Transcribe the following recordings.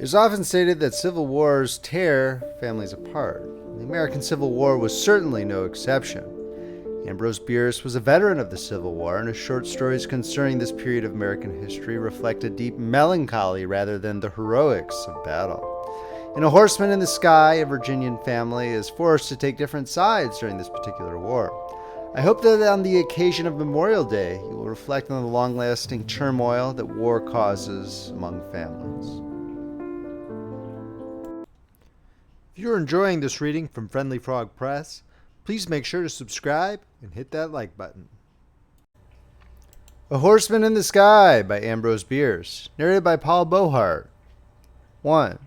It is often stated that civil wars tear families apart. The American Civil War was certainly no exception. Ambrose Bierce was a veteran of the Civil War, and his short stories concerning this period of American history reflect a deep melancholy rather than the heroics of battle. In A Horseman in the Sky, a Virginian family is forced to take different sides during this particular war. I hope that on the occasion of Memorial Day, you will reflect on the long-lasting turmoil that war causes among families. If you're enjoying this reading from Friendly Frog Press, please make sure to subscribe and hit that like button. A Horseman in the Sky by Ambrose Bierce, narrated by Beauheart. 1.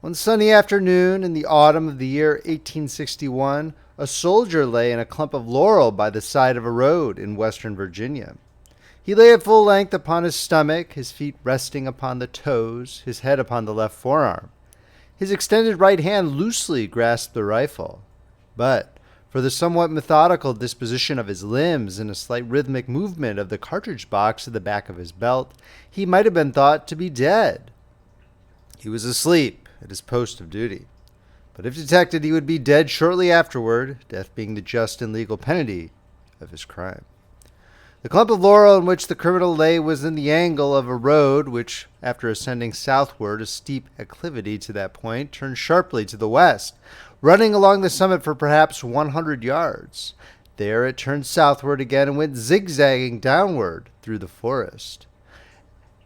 One sunny afternoon in the autumn of the year 1861, a soldier lay in a clump of laurel by the side of a road in western Virginia. He lay at full length upon his stomach, his feet resting upon the toes, his head upon the left forearm. His extended right hand loosely grasped the rifle. But, for the somewhat methodical disposition of his limbs and a slight rhythmic movement of the cartridge box at the back of his belt, he might have been thought to be dead. He was asleep at his post of duty. But if detected, he would be dead shortly afterward, death being the just and legal penalty of his crime. The clump of laurel in which the criminal lay was in the angle of a road which, after ascending southward a steep acclivity to that point, turned sharply to the west, running along the summit for perhaps 100 yards. There it turned southward again and went zigzagging downward through the forest.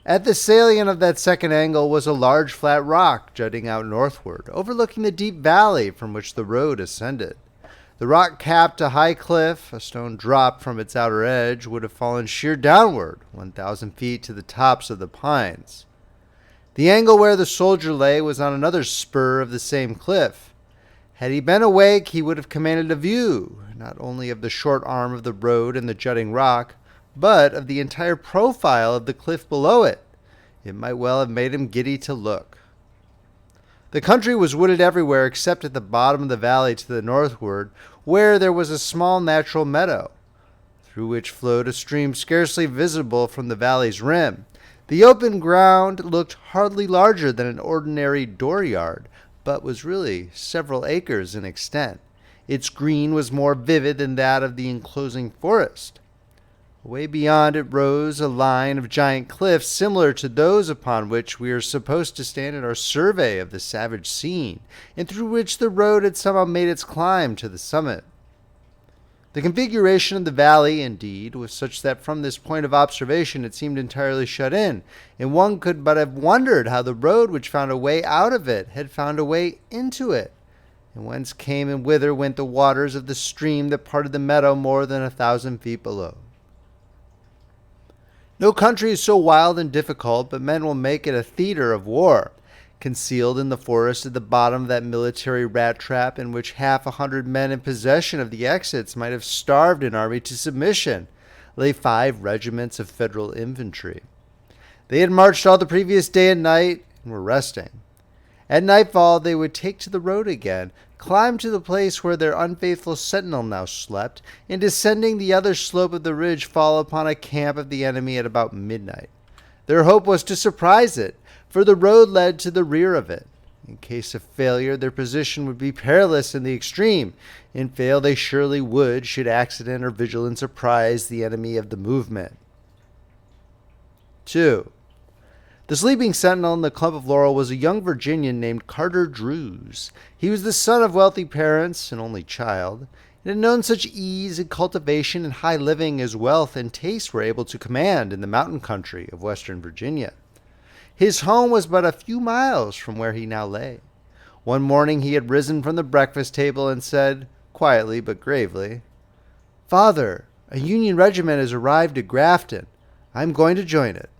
At the salient of that second angle was a large flat rock jutting out northward, overlooking the deep valley from which the road ascended. The rock capped a high cliff. A stone dropped from its outer edge would have fallen sheer downward, 1,000 feet to the tops of the pines. The angle where the soldier lay was on another spur of the same cliff. Had he been awake, he would have commanded a view, not only of the short arm of the road and the jutting rock, but of the entire profile of the cliff below it. It might well have made him giddy to look. The country was wooded everywhere except at the bottom of the valley to the northward, where there was a small natural meadow, through which flowed a stream scarcely visible from the valley's rim. The open ground looked hardly larger than an ordinary dooryard, but was really several acres in extent. Its green was more vivid than that of the enclosing forest. Away beyond it rose a line of giant cliffs similar to those upon which we are supposed to stand in our survey of the savage scene, and through which the road had somehow made its climb to the summit. The configuration of the valley, indeed, was such that from this point of observation it seemed entirely shut in, and one could but have wondered how the road which found a way out of it had found a way into it, and whence came and whither went the waters of the stream that parted the meadow more than 1,000 feet below. No country is so wild and difficult, but men will make it a theater of war. Concealed in the forest at the bottom of that military rat trap in which 100 men in possession of the exits might have starved an army to submission, lay 5 regiments of Federal infantry. They had marched all the previous day and night and were resting. At nightfall they would take to the road again, climb to the place where their unfaithful sentinel now slept, and descending the other slope of the ridge fall upon a camp of the enemy at about midnight. Their hope was to surprise it, for the road led to the rear of it. In case of failure, their position would be perilous in the extreme. In fail, they surely would, should accident or vigilance apprise the enemy of the movement. 2. The sleeping sentinel in the clump of laurel was a young Virginian named Carter Drews. He was the son of wealthy parents, an only child, and had known such ease and cultivation and high living as wealth and taste were able to command in the mountain country of western Virginia. His home was but a few miles from where he now lay. One morning he had risen from the breakfast table and said, quietly but gravely, "Father, a Union regiment has arrived at Grafton. I am going to join it."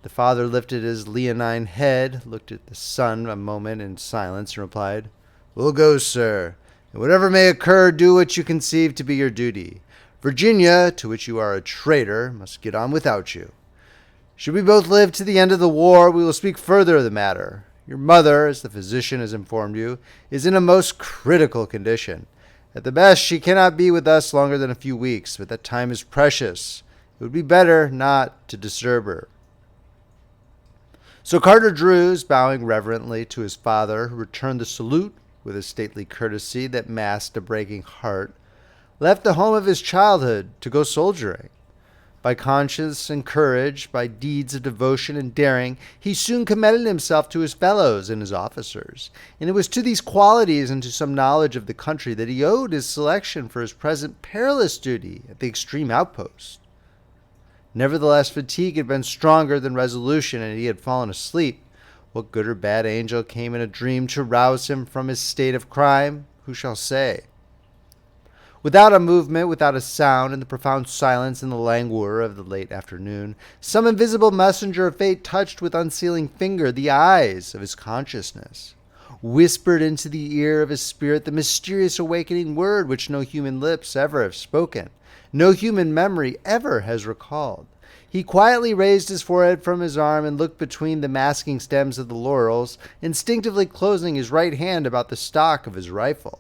The father lifted his leonine head, looked at the son a moment in silence, and replied, "We'll go, sir, and whatever may occur, do what you conceive to be your duty. Virginia, to which you are a traitor, must get on without you. Should we both live to the end of the war, we will speak further of the matter. Your mother, as the physician has informed you, is in a most critical condition. At the best, she cannot be with us longer than a few weeks, but that time is precious. It would be better not to disturb her." So Carter Drews, bowing reverently to his father, who returned the salute with a stately courtesy that masked a breaking heart, left the home of his childhood to go soldiering. By conscience and courage, by deeds of devotion and daring, he soon commended himself to his fellows and his officers. And it was to these qualities and to some knowledge of the country that he owed his selection for his present perilous duty at the extreme outpost. Nevertheless, fatigue had been stronger than resolution, and he had fallen asleep. What good or bad angel came in a dream to rouse him from his state of crime? Who shall say? Without a movement, without a sound, in the profound silence and the languor of the late afternoon, some invisible messenger of fate touched with unsealing finger the eyes of his consciousness, whispered into the ear of his spirit the mysterious awakening word which no human lips ever have spoken, no human memory ever has recalled. He quietly raised his forehead from his arm and looked between the masking stems of the laurels, instinctively closing his right hand about the stock of his rifle.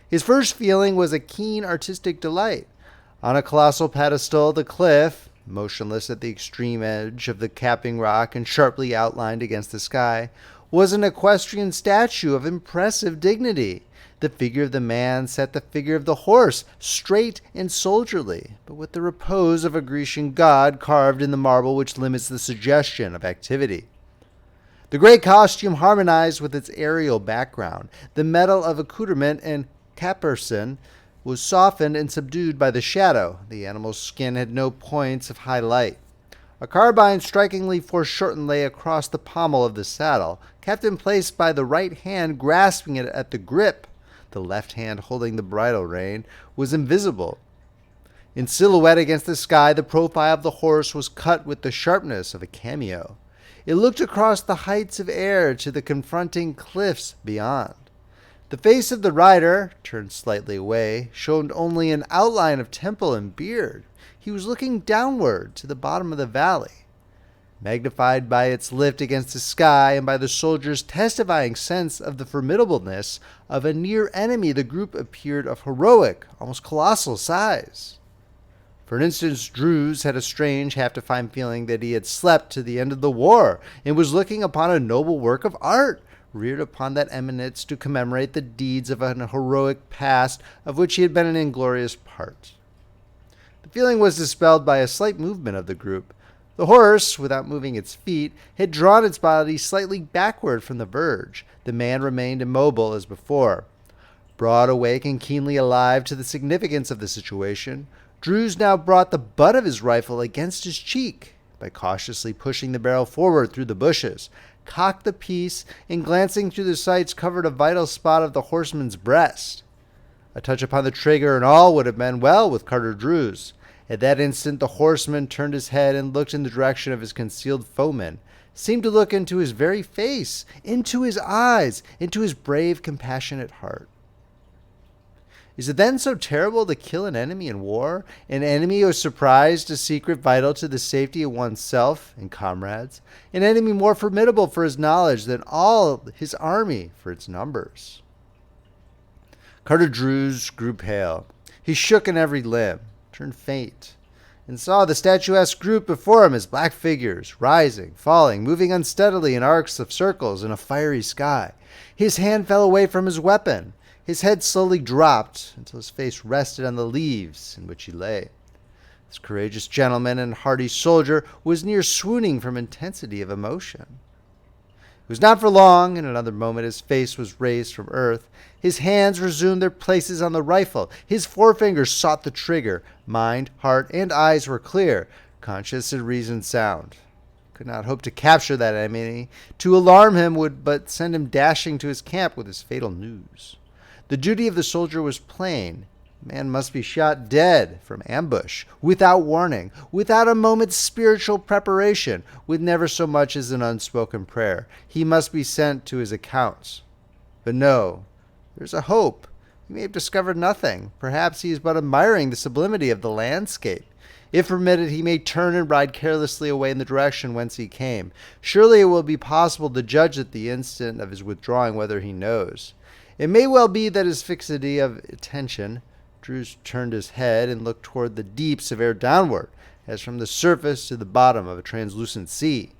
His first feeling was a keen artistic delight. On a colossal pedestal, the cliff, motionless at the extreme edge of the capping rock and sharply outlined against the sky, was an equestrian statue of impressive dignity. The figure of the man set the figure of the horse, straight and soldierly, but with the repose of a Grecian god carved in the marble which limits the suggestion of activity. The gray costume harmonized with its aerial background. The metal of accoutrement and caparison was softened and subdued by the shadow. The animal's skin had no points of high light. A carbine strikingly foreshortened lay across the pommel of the saddle, kept in place by the right hand grasping it at the grip. The left hand holding the bridle rein was invisible. In silhouette against the sky, the profile of the horse was cut with the sharpness of a cameo. It looked across the heights of air to the confronting cliffs beyond. The face of the rider, turned slightly away, showed only an outline of temple and beard. He was looking downward to the bottom of the valley. Magnified by its lift against the sky and by the soldiers' testifying sense of the formidableness of a near enemy, the group appeared of heroic, almost colossal size. For an instant, Drews had a strange, half-defined feeling that he had slept to the end of the war and was looking upon a noble work of art, reared upon that eminence to commemorate the deeds of an heroic past of which he had been an inglorious part. The feeling was dispelled by a slight movement of the group. The horse, without moving its feet, had drawn its body slightly backward from the verge. The man remained immobile as before. Broad awake and keenly alive to the significance of the situation, Drews now brought the butt of his rifle against his cheek by cautiously pushing the barrel forward through the bushes, cocked the piece, and glancing through the sights covered a vital spot of the horseman's breast. A touch upon the trigger and all would have been well with Carter Drews. At that instant the horseman turned his head and looked in the direction of his concealed foeman, seemed to look into his very face, into his eyes, into his brave, compassionate heart. Is it then so terrible to kill an enemy in war? An enemy who has surprised a secret vital to the safety of oneself and comrades? An enemy more formidable for his knowledge than all his army for its numbers? Carter Drews grew pale. He shook in every limb, turned faint, and saw the statuesque group before him as black figures, rising, falling, moving unsteadily in arcs of circles in a fiery sky. His hand fell away from his weapon. His head slowly dropped until his face rested on the leaves in which he lay. This courageous gentleman and hardy soldier was near swooning from intensity of emotion. It was not for long. In another moment his face was raised from earth. His hands resumed their places on the rifle. His forefingers sought the trigger. Mind, heart, and eyes were clear, conscious and reason sound. Could not hope to capture that enemy. To alarm him would but send him dashing to his camp with his fatal news. The duty of the soldier was plain. The man must be shot dead from ambush, without warning, without a moment's spiritual preparation, with never so much as an unspoken prayer. He must be sent to his accounts. But no, there's a hope. He may have discovered nothing. Perhaps he is but admiring the sublimity of the landscape. If permitted, he may turn and ride carelessly away in the direction whence he came. Surely it will be possible to judge at the instant of his withdrawing whether he knows. It may well be that his fixity of attention, Drews turned his head and looked toward the deeps of air downward, as from the surface to the bottom of a translucent sea.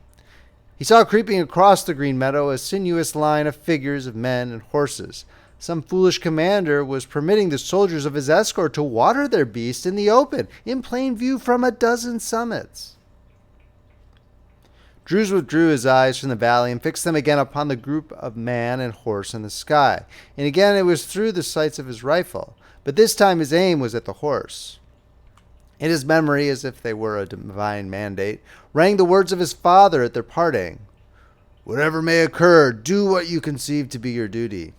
He saw creeping across the green meadow a sinuous line of figures of men and horses. Some foolish commander was permitting the soldiers of his escort to water their beasts in the open, in plain view from a dozen summits. Drews withdrew his eyes from the valley and fixed them again upon the group of man and horse in the sky. And again it was through the sights of his rifle, but this time his aim was at the horse. In his memory, as if they were a divine mandate, rang the words of his father at their parting. "Whatever may occur, do what you conceive to be your duty."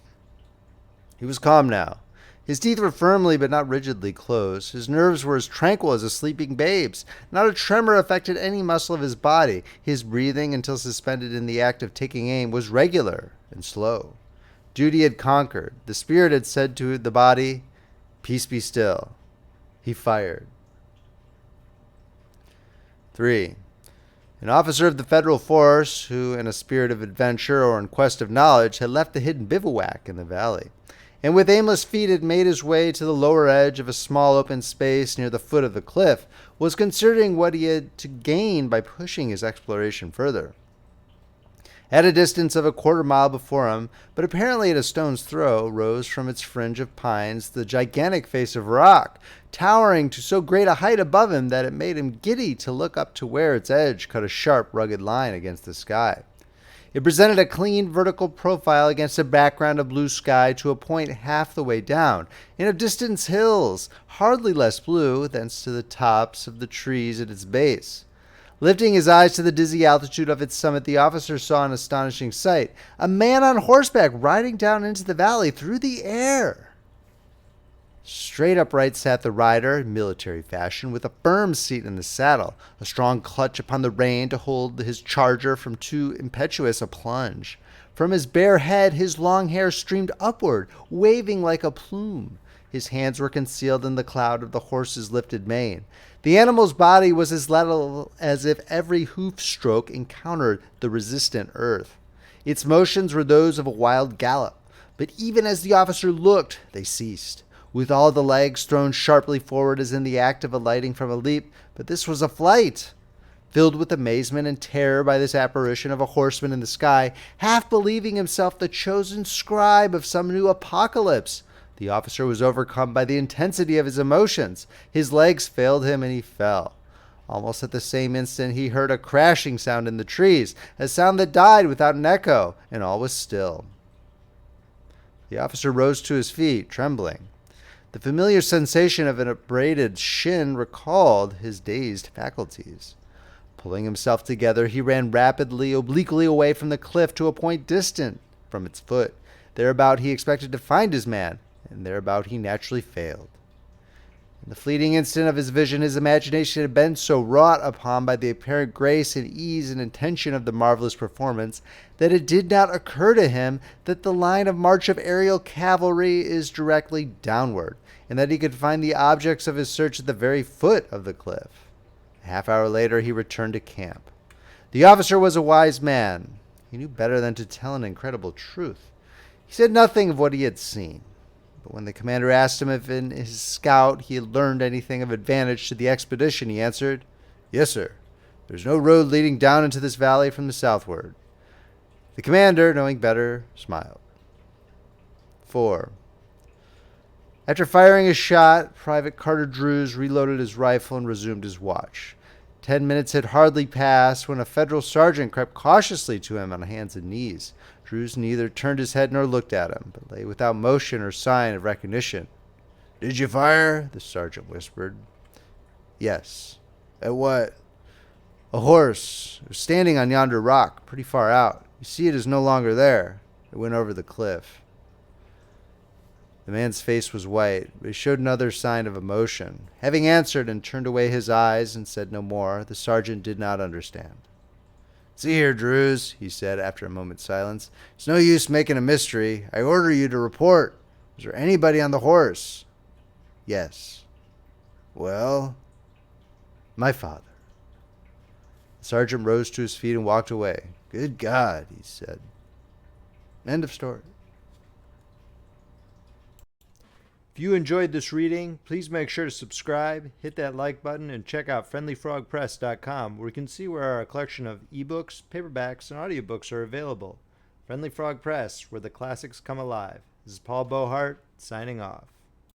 He was calm now. His teeth were firmly but not rigidly closed. His nerves were as tranquil as a sleeping babe's. Not a tremor affected any muscle of his body. His breathing, until suspended in the act of taking aim, was regular and slow. Duty had conquered. The spirit had said to the body, "Peace, be still." He fired. 3. An officer of the federal force, who, in a spirit of adventure or in quest of knowledge, had left the hidden bivouac in the valley, and with aimless feet had made his way to the lower edge of a small open space near the foot of the cliff, was considering what he had to gain by pushing his exploration further. At a distance of a quarter-mile before him, but apparently at a stone's throw, rose from its fringe of pines the gigantic face of rock, towering to so great a height above him that it made him giddy to look up to where its edge cut a sharp, rugged line against the sky. It presented a clean vertical profile against a background of blue sky to a point half the way down, and of distant hills, hardly less blue, thence to the tops of the trees at its base. Lifting his eyes to the dizzy altitude of its summit, the officer saw an astonishing sight: a man on horseback riding down into the valley through the air. Straight upright sat the rider, in military fashion, with a firm seat in the saddle, a strong clutch upon the rein to hold his charger from too impetuous a plunge. From his bare head his long hair streamed upward, waving like a plume. His hands were concealed in the cloud of the horse's lifted mane. The animal's body was as level as if every hoof stroke encountered the resistant earth. Its motions were those of a wild gallop, but even as the officer looked, they ceased, with all the legs thrown sharply forward as in the act of alighting from a leap. But this was a flight. Filled with amazement and terror by this apparition of a horseman in the sky, half believing himself the chosen scribe of some new apocalypse, the officer was overcome by the intensity of his emotions. His legs failed him and he fell. Almost at the same instant he heard a crashing sound in the trees, a sound that died without an echo, and all was still. The officer rose to his feet, trembling. The familiar sensation of an abraded shin recalled his dazed faculties. Pulling himself together, he ran rapidly, obliquely away from the cliff to a point distant from its foot. Thereabout he expected to find his man, and thereabout he naturally failed. In the fleeting instant of his vision, his imagination had been so wrought upon by the apparent grace and ease and intention of the marvelous performance that it did not occur to him that the line of march of aerial cavalry is directly downward, and that he could find the objects of his search at the very foot of the cliff. A half-hour later he returned to camp. The officer was a wise man. He knew better than to tell an incredible truth. He said nothing of what he had seen. But when the commander asked him if in his scout he had learned anything of advantage to the expedition, he answered, "Yes, sir. There's no road leading down into this valley from the southward." The commander, knowing better, smiled. 4. After firing a shot, Private Carter Drews reloaded his rifle and resumed his watch. 10 minutes had hardly passed when a federal sergeant crept cautiously to him on hands and knees. Drews neither turned his head nor looked at him, but lay without motion or sign of recognition. "Did you fire?" the sergeant whispered. "Yes." "At what?" "A horse. It was standing on yonder rock, pretty far out. You see it is no longer there. It went over the cliff." The man's face was white, but he showed another sign of emotion. Having answered and turned away his eyes and said no more, the sergeant did not understand. "See here, Drews," he said after a moment's silence. "It's no use making a mystery. I order you to report. Was there anybody on the horse?" "Yes." "Well?" "My father." The sergeant rose to his feet and walked away. "Good God," he said. End of story. If you enjoyed this reading, please make sure to subscribe, hit that like button, and check out friendlyfrogpress.com, where you can see where our collection of ebooks, paperbacks, and audiobooks are available. Friendly Frog Press, where the classics come alive. This is Paul Beauheart, signing off.